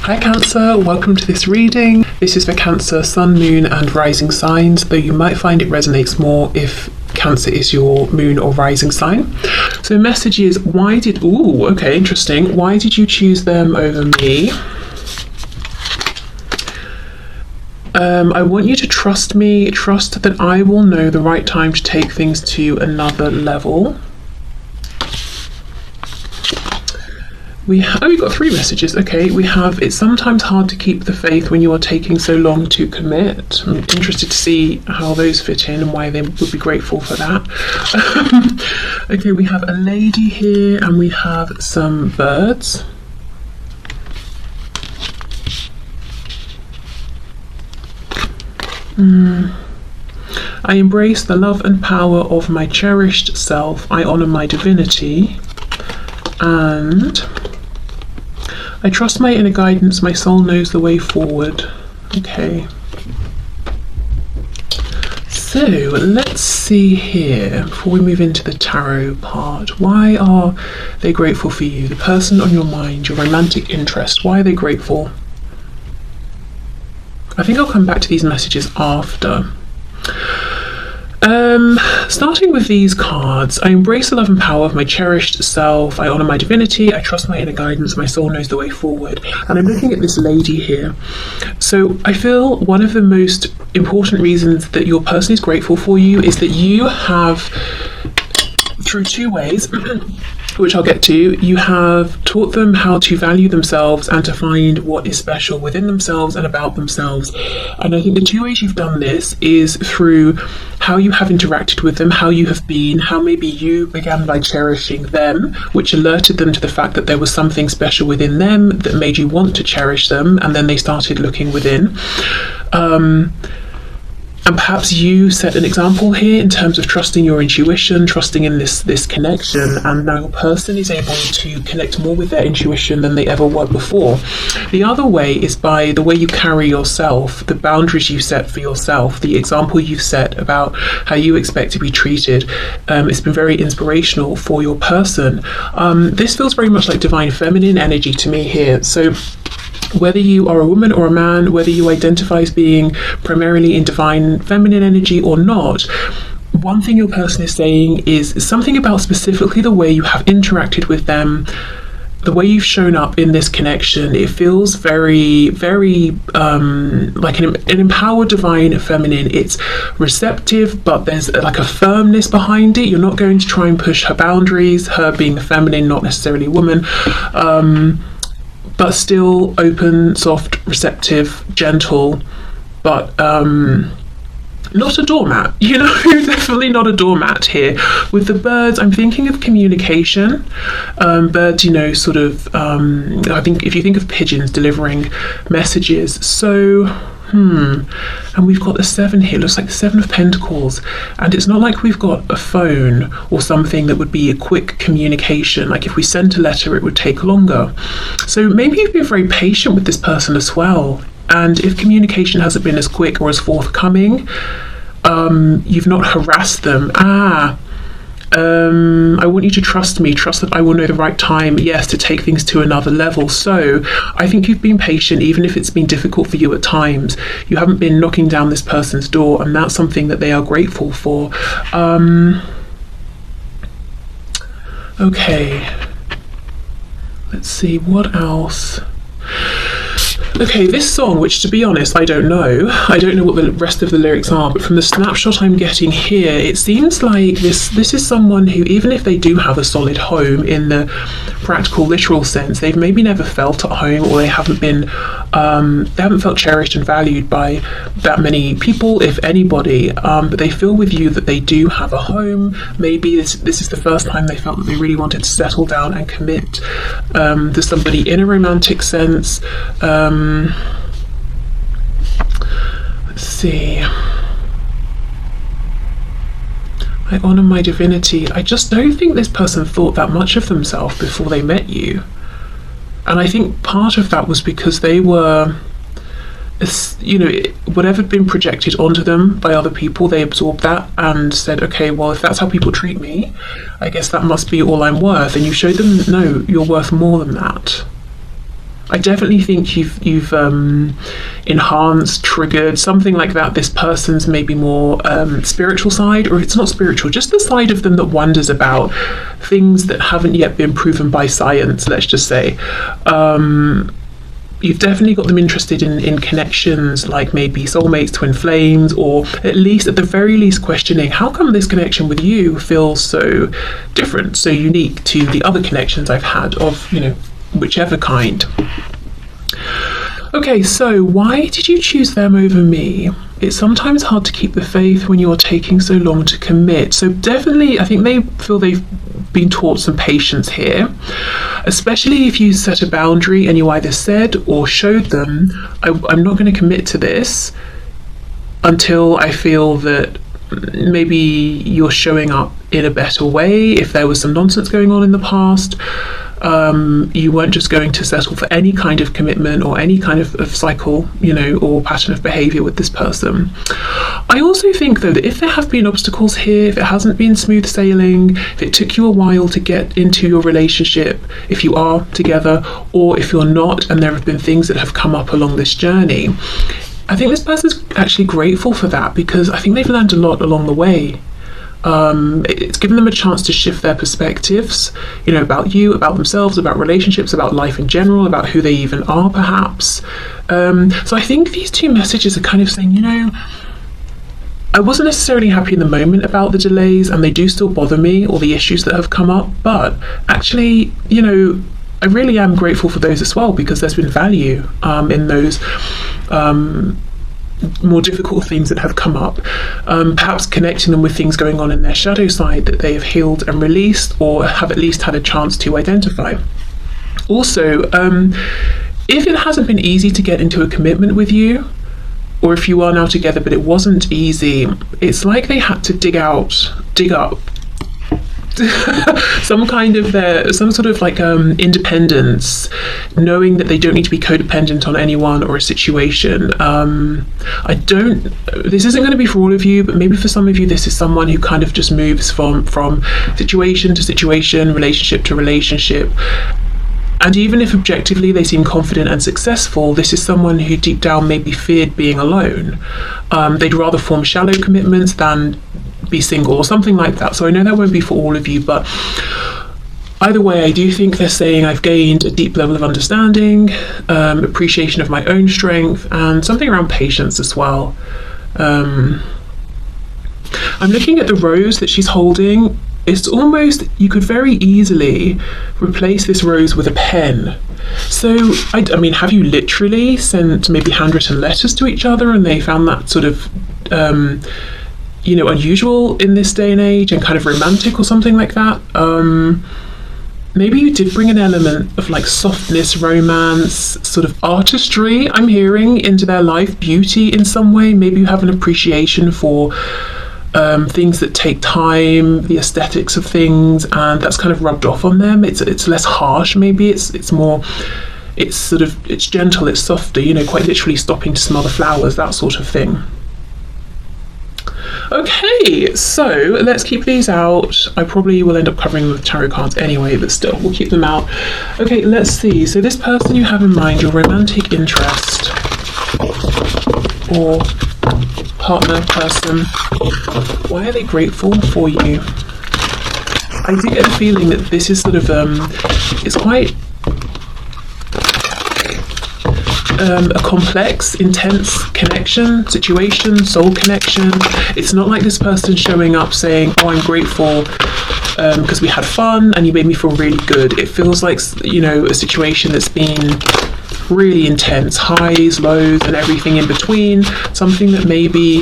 Hi Cancer, welcome to this reading. This is for Cancer, Sun, Moon and Rising signs, though you might find it resonates more if Cancer is your moon or rising sign. So the message is, why did you choose them over me? I want you to trust me, trust that I will know the right time to take things to another level. We've got three messages. Okay, we have, it's sometimes hard to keep the faith when you are taking so long to commit. I'm interested to see how those fit in and why they would be grateful for that. Okay, we have a lady here and we have some birds. I embrace the love and power of my cherished self. I honor my divinity. And I trust my inner guidance. My soul knows the way forward. Okay. So let's see here, before we move into the tarot part, why are they grateful for you? The person on your mind, your romantic interest, why are they grateful? I think I'll come back to these messages after. Starting with these cards, I embrace the love and power of my cherished self. I honor my divinity. I trust my inner guidance. My soul knows the way forward. And I'm looking at this lady here. So I feel one of the most important reasons that your person is grateful for you is that you have, through two ways, which I'll get to, you have taught them how to value themselves and to find what is special within themselves and about themselves. And I think the two ways you've done this is through how you have interacted with them, how you have been, how maybe you began by cherishing them, which alerted them to the fact that there was something special within them that made you want to cherish them, and then they started looking within. And perhaps you set an example here in terms of trusting your intuition, trusting in this connection, and now your person is able to connect more with their intuition than they ever were before. The other way is by the way you carry yourself, the boundaries you set for yourself, the example you've set about how you expect to be treated. It's been very inspirational for your person. This feels very much like divine feminine energy to me here. So whether you are a woman or a man, whether you identify as being primarily in divine feminine energy or not, one thing your person is saying is something about specifically the way you have interacted with them, the way you've shown up in this connection. It feels very, very like an empowered divine feminine. It's receptive, but there's like a firmness behind it. You're not going to try and push her boundaries, her being the feminine, not necessarily a woman. But still open, soft, receptive, gentle, but not a doormat, definitely not a doormat here. With the birds, I'm thinking of communication. Birds, sort of, I think if you think of pigeons delivering messages, so, and we've got the 7 here, looks like the 7 of Pentacles, and it's not like we've got a phone or something that would be a quick communication. Like if we sent a letter, it would take longer. So maybe you've been very patient with this person as well, and if communication hasn't been as quick or as forthcoming, you've not harassed them. I want you to trust me, trust that I will know the right time, yes, to take things to another level. So I think you've been patient, even if it's been difficult for you at times. You haven't been knocking down this person's door, and that's something that they are grateful for. Okay, let's see, what else? Okay, this song, which to be honest, I don't know what the rest of the lyrics are, but from the snapshot I'm getting here, it seems like this is someone who, even if they do have a solid home in the practical, literal sense, they've maybe never felt at home, or they haven't felt cherished and valued by that many people, if anybody, but they feel with you that they do have a home. Maybe this is the first time they felt that they really wanted to settle down and commit to somebody in a romantic sense. Let's see. I honor my divinity. I just don't think this person thought that much of themselves before they met you. And I think part of that was because they were, whatever had been projected onto them by other people, they absorbed that and said, okay, well, if that's how people treat me, I guess that must be all I'm worth. And you showed them, no, you're worth more than that. I definitely think you've enhanced, triggered something like that. This person's maybe more spiritual side, or it's not spiritual, just the side of them that wonders about things that haven't yet been proven by science, let's just say. You've definitely got them interested in connections like maybe soulmates, twin flames, or at the very least questioning, how come this connection with you feels so different, so unique to the other connections I've had of, whichever kind. Okay, so why did you choose them over me? It's sometimes hard to keep the faith when you're taking so long to commit. So definitely, I think they feel they've been taught some patience here, especially if you set a boundary and you either said or showed them, I'm not going to commit to this until I feel that maybe you're showing up in a better way. If there was some nonsense going on in the past, you weren't just going to settle for any kind of commitment or any kind of cycle, or pattern of behavior with this person. I also think, though, that if there have been obstacles here, if it hasn't been smooth sailing, if it took you a while to get into your relationship, if you are together, or if you're not, and there have been things that have come up along this journey, I think this person's actually grateful for that, because I think they've learned a lot along the way. It's given them a chance to shift their perspectives, about you, about themselves, about relationships, about life in general, about who they even are, perhaps. So I think these two messages are kind of saying, I wasn't necessarily happy in the moment about the delays, and they do still bother me, or the issues that have come up, but actually, I really am grateful for those as well, because there's been value in those more difficult things that have come up, perhaps connecting them with things going on in their shadow side that they have healed and released, or have at least had a chance to identify. Also, if it hasn't been easy to get into a commitment with you, or if you are now together but it wasn't easy, it's like they had to dig up some sort of independence, knowing that they don't need to be codependent on anyone or a situation. This isn't going to be for all of you, but maybe for some of you this is someone who kind of just moves from situation to situation, relationship to relationship. And even if objectively they seem confident and successful, this is someone who deep down maybe feared being alone. They'd rather form shallow commitments than be single, or something like that. So I know that won't be for all of you, but either way, I do think they're saying I've gained a deep level of understanding, appreciation of my own strength, and something around patience as well. I'm looking at the rose that she's holding. It's almost, you could very easily replace this rose with a pen. So, I mean, have you literally sent maybe handwritten letters to each other and they found that sort of unusual in this day and age and kind of romantic or something like that? Maybe you did bring an element of softness, romance, sort of artistry, I'm hearing, into their life, beauty in some way. Maybe you have an appreciation for things that take time, the aesthetics of things, and that's kind of rubbed off on them. It's less harsh, maybe. It's more, it's gentle, it's softer, quite literally stopping to smell the flowers, that sort of thing. Okay, so let's keep these out. I probably will end up covering them with tarot cards anyway, but still, we'll keep them out. Okay, let's see. So this person you have in mind, your romantic interest or partner, person, why are they grateful for you? I do get the feeling that this is sort of, it's quite a complex, intense connection, situation, soul connection. It's not like this person showing up saying, oh, I'm grateful because we had fun and you made me feel really good. It feels like, a situation that's been really intense, highs, lows, and everything in between, something that maybe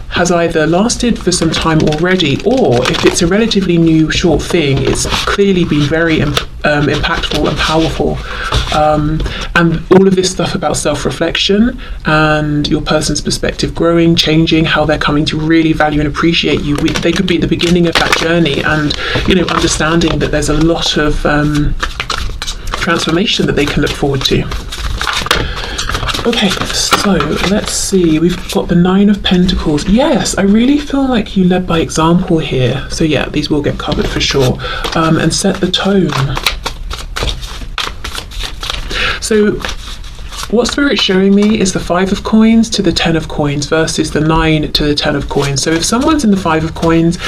has either lasted for some time already, or if it's a relatively new, short thing, it's clearly been very impactful and powerful. And all of this stuff about self-reflection and your person's perspective growing, changing, how they're coming to really value and appreciate you. They could be at the beginning of that journey, and understanding that there's a lot of transformation that they can look forward to. Okay, so let's see. We've got the 9 of Pentacles. Yes, I really feel like you led by example here. So yeah, these will get covered for sure. And set the tone. So what Spirit's showing me is the 5 of coins to the 10 of coins versus the 9 to the 10 of coins. So if someone's in the 5 of coins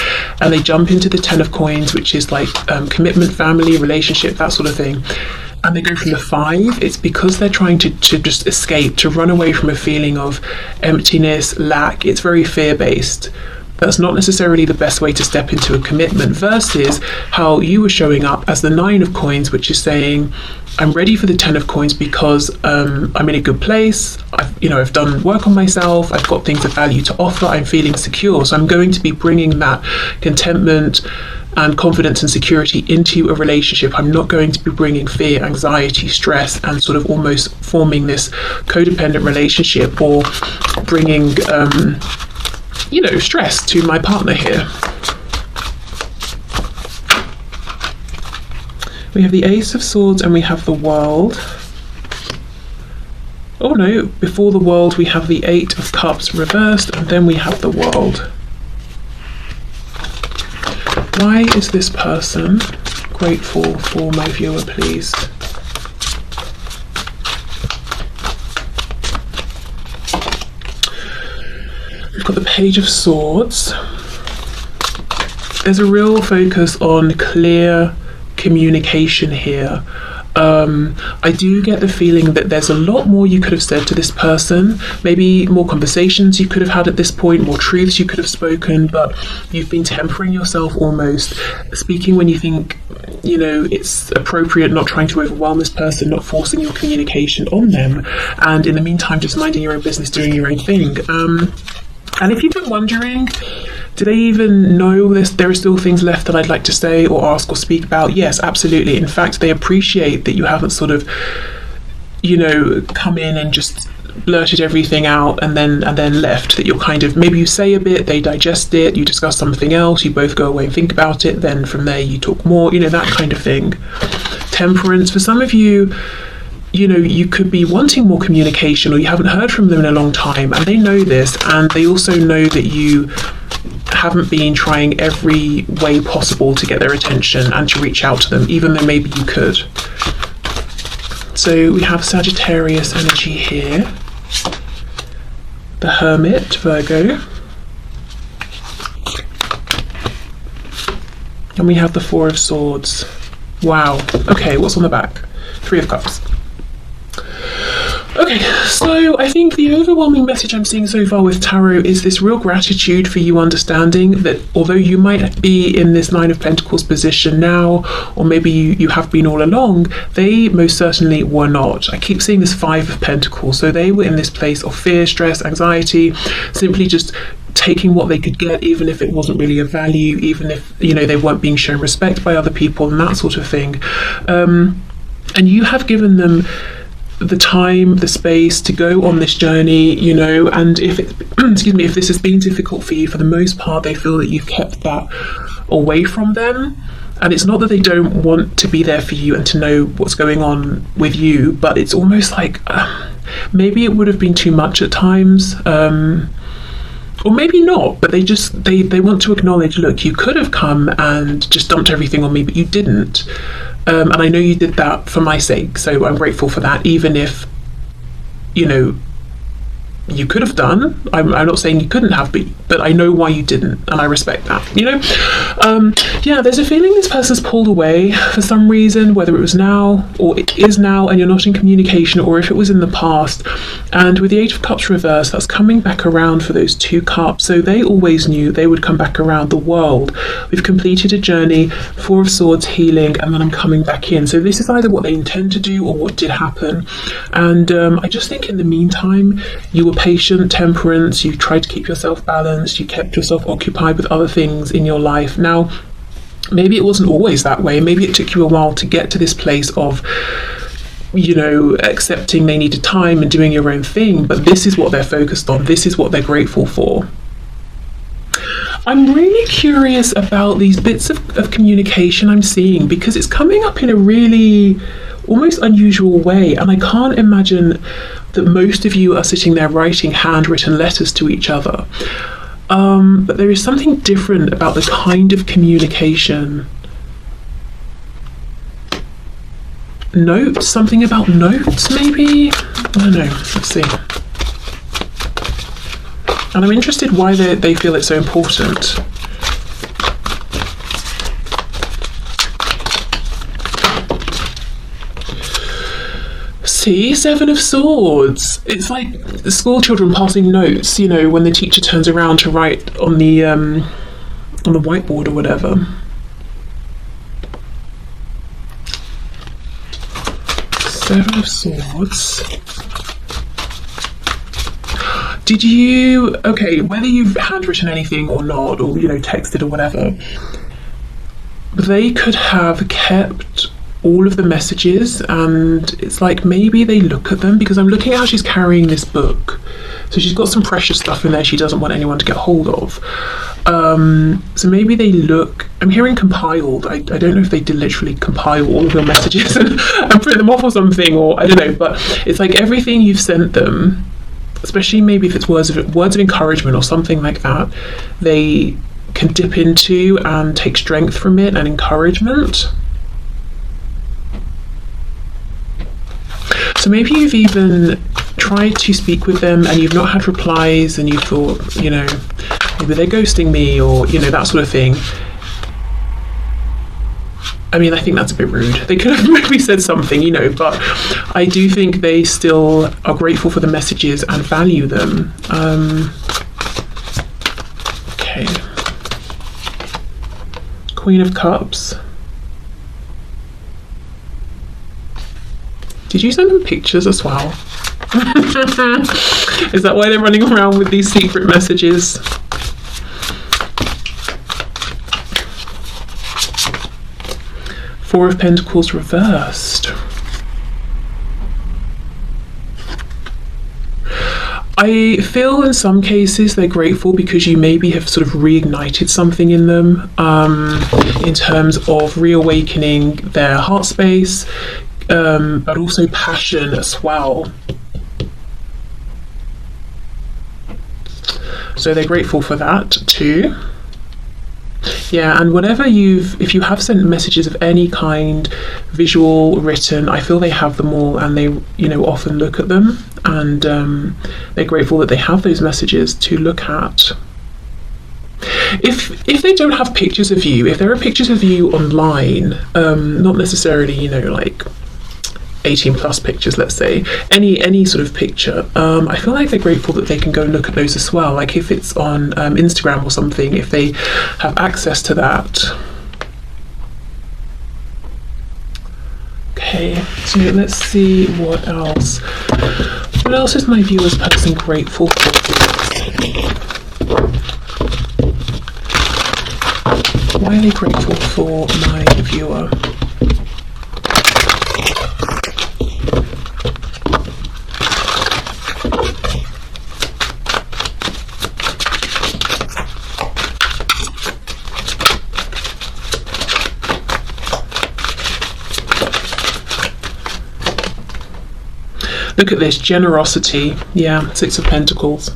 and they jump into the 10 of coins, which is like commitment, family, relationship, that sort of thing, and they go from the 5, it's because they're trying to just escape, to run away from a feeling of emptiness, lack. It's very fear-based. That's not necessarily the best way to step into a commitment, versus how you were showing up as the 9 of coins, which is saying, I'm ready for the 10 of coins because I'm in a good place. I've done work on myself. I've got things of value to offer. I'm feeling secure. So I'm going to be bringing that contentment and confidence and security into a relationship. I'm not going to be bringing fear, anxiety, stress, and sort of almost forming this codependent relationship, or bringing stress to my partner here. We have the Ace of Swords and we have the World. Oh no, before the World we have the 8 of Cups reversed, and then we have the World. Why is this person grateful for my viewer, please? We've got the Page of Swords. There's a real focus on clear communication here. I do get the feeling that there's a lot more you could have said to this person, maybe more conversations you could have had at this point, more truths you could have spoken, but you've been tempering yourself, almost speaking when you think it's appropriate, not trying to overwhelm this person, not forcing your communication on them, and in the meantime just minding your own business, doing your own thing. And if you've been wondering, do they even know there are still things left that I'd like to say or ask or speak about? Yes, absolutely. In fact, they appreciate that you haven't sort of, come in and just blurted everything out and then left. That you're kind of, maybe you say a bit, they digest it, you discuss something else, you both go away and think about it, then from there you talk more, that kind of thing. Temperance, for some of you, you could be wanting more communication, or you haven't heard from them in a long time, and they know this, and they also know that you haven't been trying every way possible to get their attention and to reach out to them, even though maybe you could. So we have Sagittarius energy here, the Hermit, Virgo, and we have the 4 of Swords. Wow. Okay, what's on the back? 3 of Cups. Okay, so I think the overwhelming message I'm seeing so far with Tarot is this real gratitude for you understanding that although you might be in this 9 of Pentacles position now, or maybe you have been all along, they most certainly were not. I keep seeing this 5 of Pentacles, so they were in this place of fear, stress, anxiety, simply just taking what they could get, even if it wasn't really of value, even if they weren't being shown respect by other people and that sort of thing. And you have given them the time, the space to go on this journey, and if if this has been difficult for you, for the most part they feel that you've kept that away from them. And it's not that they don't want to be there for you and to know what's going on with you, but it's almost like maybe it would have been too much at times, or maybe not, but they want to acknowledge, look, you could have come and just dumped everything on me, but you didn't. And I know you did that for my sake, so I'm grateful for that, even if, you could have done. I'm not saying you couldn't have, but I know why you didn't, and I respect that, there's a feeling this person's pulled away for some reason, whether it was now or it is now and you're not in communication, or if it was in the past. And with the 8 of Cups reversed, that's coming back around for those 2 cups, so they always knew they would come back around. The World, we've completed a journey, 4 of Swords, healing, and then I'm coming back in. So this is either what they intend to do or what did happen. And I just think in the meantime you were patient, temperance, you tried to keep yourself balanced, you kept yourself occupied with other things in your life. Now, maybe it wasn't always that way. Maybe it took you a while to get to this place of, accepting they needed time and doing your own thing, but this is what they're focused on. This is what they're grateful for. I'm really curious about these bits of communication I'm seeing, because it's coming up in a really almost unusual way, and I can't imagine that most of you are sitting there writing handwritten letters to each other. But there is something different about the kind of communication notes, something about notes maybe? I don't know, let's see. And I'm interested why they feel it's so important. See, Seven of Swords. It's like school children passing notes, you know, when the teacher turns around to write on the whiteboard or whatever. Seven of Swords. Did you, okay, whether you've handwritten anything or not, or, you know, texted or whatever, they could have kept all of the messages, and it's like maybe they look at them, because I'm looking at how she's carrying this book. So she's got some precious stuff in there she doesn't want anyone to get hold of. So maybe they look, I'm hearing compiled. I don't know if they did literally compile all of your messages and print them off or something, or I don't know, but it's like everything you've sent them, especially maybe if it's words of encouragement or something like that, they can dip into and take strength from it and encouragement. So maybe you've even tried to speak with them and you've not had replies, and you thought, you know, maybe they're ghosting me, or, you know, that sort of thing. I mean, I think that's a bit rude. They could have maybe said something, you know, but I do think they still are grateful for the messages and value them. Okay. Queen of Cups. Did you send them pictures as well? Is that why they're running around with these secret messages? Four of Pentacles reversed. I feel in some cases they're grateful because you maybe have sort of reignited something in them, in terms of reawakening their heart space, but also passion as well. So they're grateful for that too. Yeah, and whatever if you have sent messages of any kind, visual, written, I feel they have them all, and they, you know, often look at them, and they're grateful that they have those messages to look at. If they don't have pictures of you, if there are pictures of you online, not necessarily, you know, like 18 plus pictures, let's say, any sort of picture, I feel like they're grateful that they can go and look at those as well. Like if it's on Instagram or something, if they have access to that. Okay, so let's see what else. What else is my viewer's person grateful for? Why are they grateful for my viewer? Look at this, generosity. Yeah, Six of Pentacles.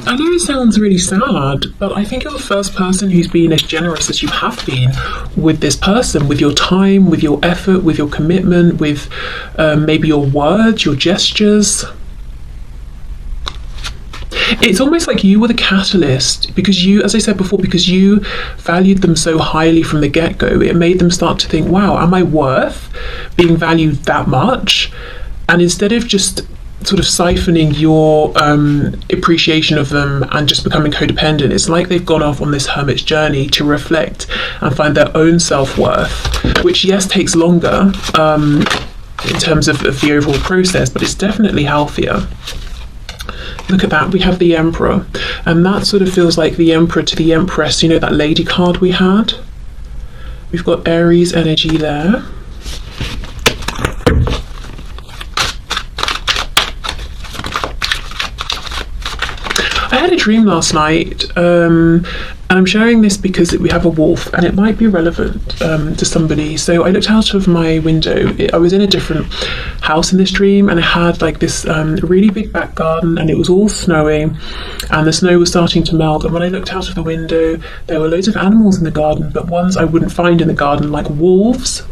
I know it sounds really sad, but I think you're the first person who's been as generous as you have been with this person, with your time, with your effort, with your commitment, with maybe your words, your gestures. It's almost like you were the catalyst, because you, as I said before, because you valued them so highly from the get-go, it made them start to think, wow, am I worth being valued that much? And instead of just sort of siphoning your appreciation of them and just becoming codependent, it's like they've gone off on this hermit's journey to reflect and find their own self-worth, which, yes, takes longer in terms of the overall process, but it's definitely healthier. Look at that, we have the Emperor, and that sort of feels like the Emperor to the Empress, you know, that lady card we had. We've got Aries energy there. I had a dream last night, and I'm sharing this because we have a wolf, and it might be relevant to somebody. So I looked out of my window. I was in a different house in this dream, and I had like this really big back garden, and it was all snowing, and the snow was starting to melt. And when I looked out of the window, there were loads of animals in the garden, but ones I wouldn't find in the garden, like wolves.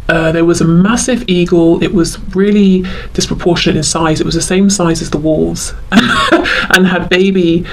There was a massive eagle. It was really disproportionate in size. It was the same size as the walls and had baby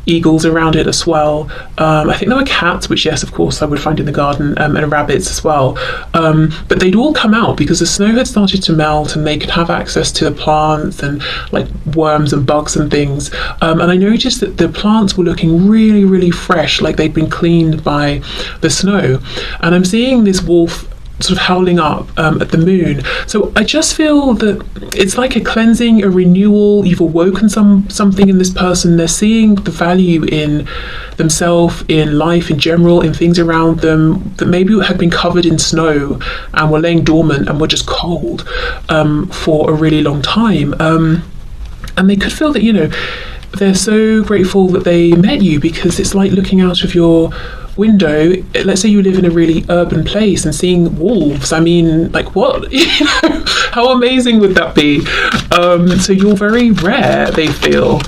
eagles around it as well. I think there were cats, which, yes, of course, I would find in the garden, and rabbits as well. But they'd all come out because the snow had started to melt and they could have access to the plants and like worms and bugs and things. And I noticed that the plants were looking really, really fresh, like they'd been cleaned by the snow. And I'm seeing this wolf sort of howling up at the moon. So I just feel that it's like a cleansing, a renewal. You've awoken something in this person. They're seeing the value in themselves, in life in general, in things around them that maybe had been covered in snow and were laying dormant and were just cold for a really long time. And they could feel that, you know, they're so grateful that they met you, because it's like looking out of your window. Let's say you live in a really urban place and seeing wolves. I mean, like, what? You know, how amazing would that be? So you're very rare, they feel.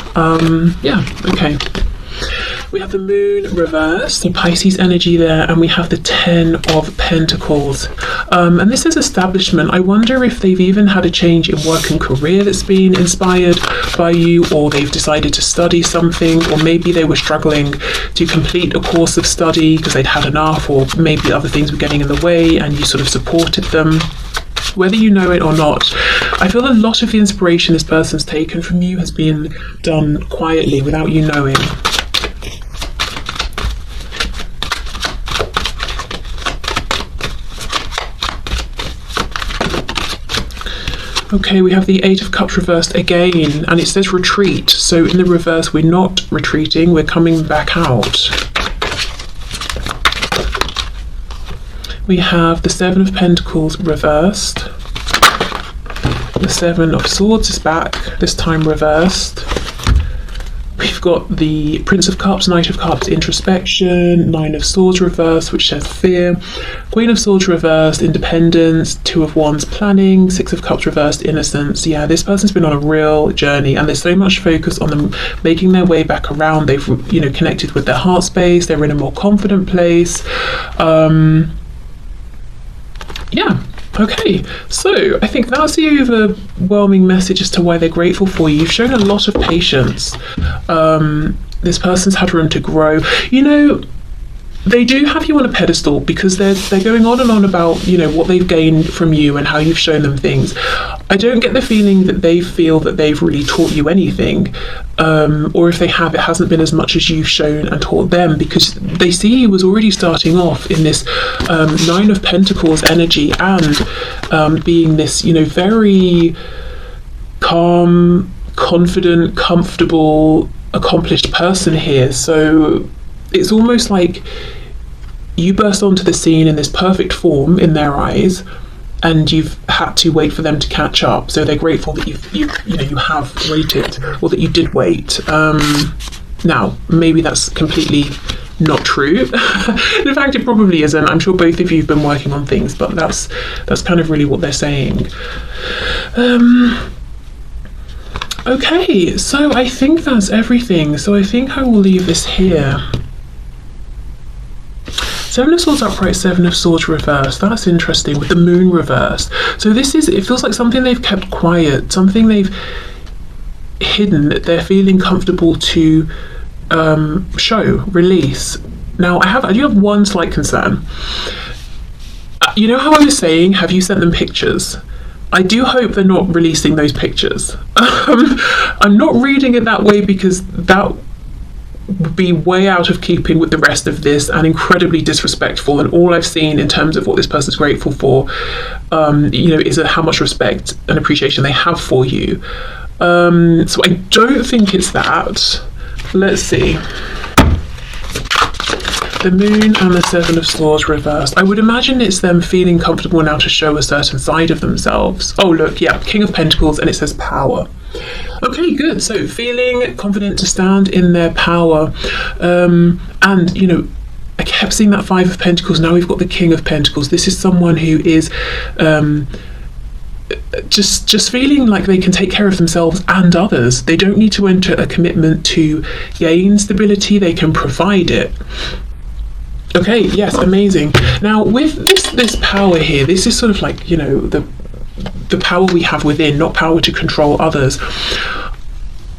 Yeah, okay. We have the moon reversed, the Pisces energy there, and we have the 10 of Pentacles. And this is establishment. I wonder if they've even had a change in work and career that's been inspired by you, or they've decided to study something, or maybe they were struggling to complete a course of study because they'd had enough, or maybe other things were getting in the way and you sort of supported them. Whether you know it or not, I feel a lot of the inspiration this person's taken from you has been done quietly without you knowing. Okay, we have the 8 of Cups reversed again, and it says retreat. So in the reverse, we're not retreating, we're coming back out. We have the 7 of Pentacles reversed. The 7 of Swords is back, this time reversed. We've got the Prince of Cups, Knight of Cups, introspection, 9 of Swords reversed, which says fear, Queen of Swords reversed, independence, 2 of Wands, planning, 6 of Cups reversed, innocence. Yeah, this person's been on a real journey, and there's so much focus on them making their way back around. They've, you know, connected with their heart space. They're in a more confident place. Yeah. Okay, so I think that's the overwhelming message as to why they're grateful for you. You've shown a lot of patience. This person's had room to grow. You know, they do have you on a pedestal because they're going on and on about, you know, what they've gained from you and how you've shown them things. I don't get the feeling that they feel that they've really taught you anything, or if they have, it hasn't been as much as you've shown and taught them, because they see you as already starting off in this 9 of Pentacles energy and being this, you know, very calm, confident, comfortable, accomplished person here. So it's almost like you burst onto the scene in this perfect form in their eyes, and you've had to wait for them to catch up. So they're grateful that you have waited, or that you did wait. Now, maybe that's completely not true. In fact, it probably isn't. I'm sure both of you have been working on things, but that's kind of really what they're saying. Okay, so I think that's everything. So I think I will leave this here. 7 of Swords upright, 7 of Swords reversed. That's interesting, with the moon reversed. So it feels like something they've kept quiet, something they've hidden that they're feeling comfortable to show, release. Now, I do have one slight concern. You know how I was saying, have you sent them pictures? I do hope they're not releasing those pictures. I'm not reading it that way, because that would be way out of keeping with the rest of this and incredibly disrespectful. And all I've seen in terms of what this person's grateful for, is how much respect and appreciation they have for you. So I don't think it's that. Let's see. The moon and the 7 of Swords reversed. I would imagine it's them feeling comfortable now to show a certain side of themselves. Oh, look, yeah, King of Pentacles, and it says power. Okay, good. So feeling confident to stand in their power. And, I kept seeing that 5 of Pentacles. Now we've got the King of Pentacles. This is someone who is just feeling like they can take care of themselves and others. They don't need to enter a commitment to gain stability. They can provide it. Okay, yes, amazing. Now with this power here, this is sort of like, you know, the power we have within, not power to control others.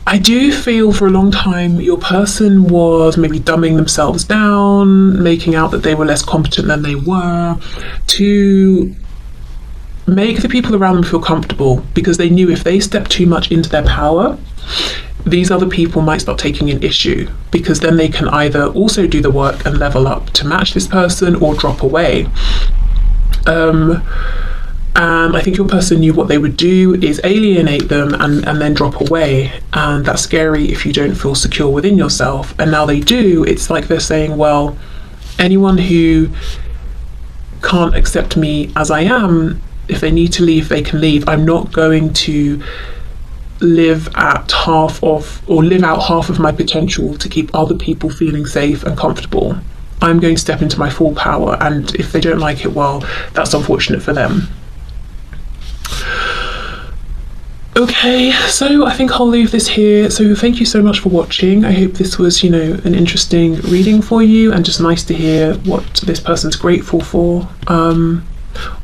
I do feel for a long time your person was maybe dumbing themselves down, making out that they were less competent than they were, to make the people around them feel comfortable, because they knew if they stepped too much into their power, these other people might start taking an issue, because then they can either also do the work and level up to match this person or drop away. And I think your person knew what they would do is alienate them and then drop away. And that's scary if you don't feel secure within yourself. And now they do. It's like they're saying, well, anyone who can't accept me as I am, if they need to leave, they can leave. I'm not going to live out half of my potential to keep other people feeling safe and comfortable. I'm going to step into my full power. And if they don't like it, well, that's unfortunate for them. Okay, so I think I'll leave this here. So thank you so much for watching. I hope this was, you know, an interesting reading for you, and just nice to hear what this person's grateful for.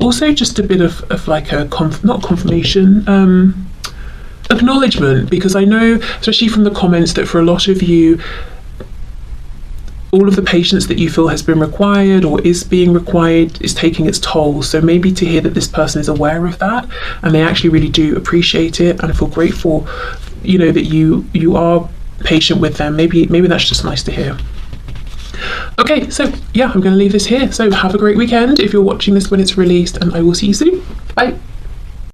Also just a bit of like a not confirmation, acknowledgement, because I know, especially from the comments, that for a lot of you, all of the patience that you feel has been required or is being required is taking its toll. So maybe to hear that this person is aware of that and they actually really do appreciate it and feel grateful, you know, that you are patient with them. Maybe that's just nice to hear. Okay, so yeah, I'm going to leave this here. So have a great weekend if you're watching this when it's released, and I will see you soon. Bye.